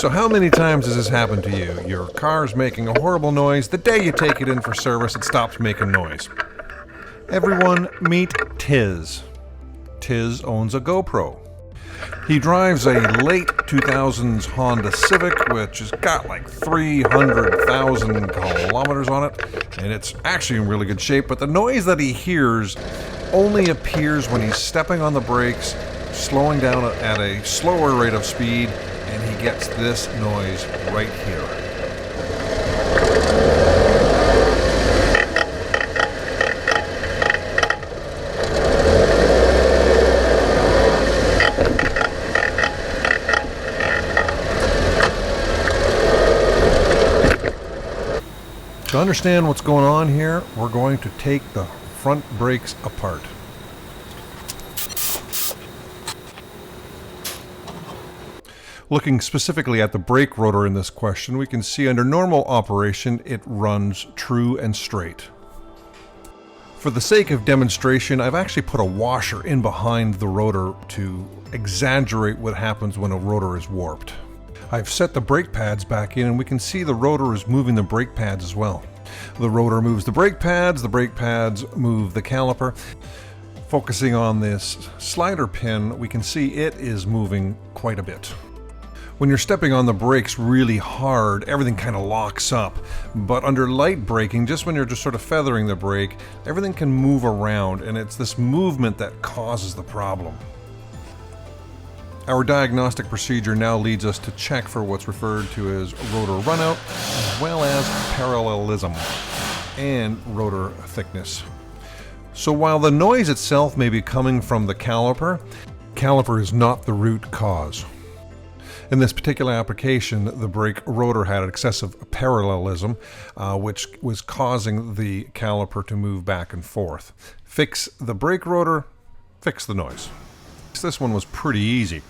So how many times has this happened to you? Your car's making a horrible noise. The day you take it in for service, it stops making noise. Everyone meet Tiz. Tiz owns a GoPro. He drives a late 2000s Honda Civic, which has got like 300,000 kilometers on it, and it's actually in really good shape, but the noise that he hears only appears when he's stepping on the brakes, slowing down at a slower rate of speed, and he gets this noise right here. To understand what's going on here, we're going to take the front brakes apart. Looking specifically at the brake rotor in this question, we can see under normal operation it runs true and straight. For the sake of demonstration, I've actually put a washer in behind the rotor to exaggerate what happens when a rotor is warped. I've set the brake pads back in and we can see the rotor is moving the brake pads as well. The rotor moves the brake pads move the caliper. Focusing on this slider pin, we can see it is moving quite a bit. When you're stepping on the brakes really hard, everything kind of locks up. But under light braking, just when you're just sort of feathering the brake, everything can move around, and it's this movement that causes the problem. Our diagnostic procedure now leads us to check for what's referred to as rotor runout, as well as parallelism and rotor thickness. So while the noise itself may be coming from the caliper is not the root cause. In this particular application, the brake rotor had excessive parallelism, which was causing the caliper to move back and forth. Fix the brake rotor, fix the noise. This one was pretty easy,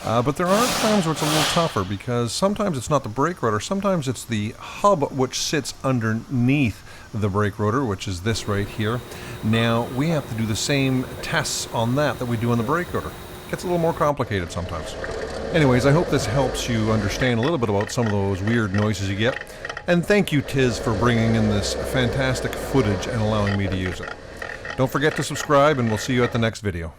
but there are times where it's a little tougher because sometimes it's not the brake rotor, sometimes it's the hub which sits underneath the brake rotor, which is this right here. Now we have to do the same tests on that we do on the brake rotor. It gets a little more complicated sometimes. Anyways, I hope this helps you understand a little bit about some of those weird noises you get, and thank you Tiz for bringing in this fantastic footage and allowing me to use it. Don't forget to subscribe, and we'll see you at the next video.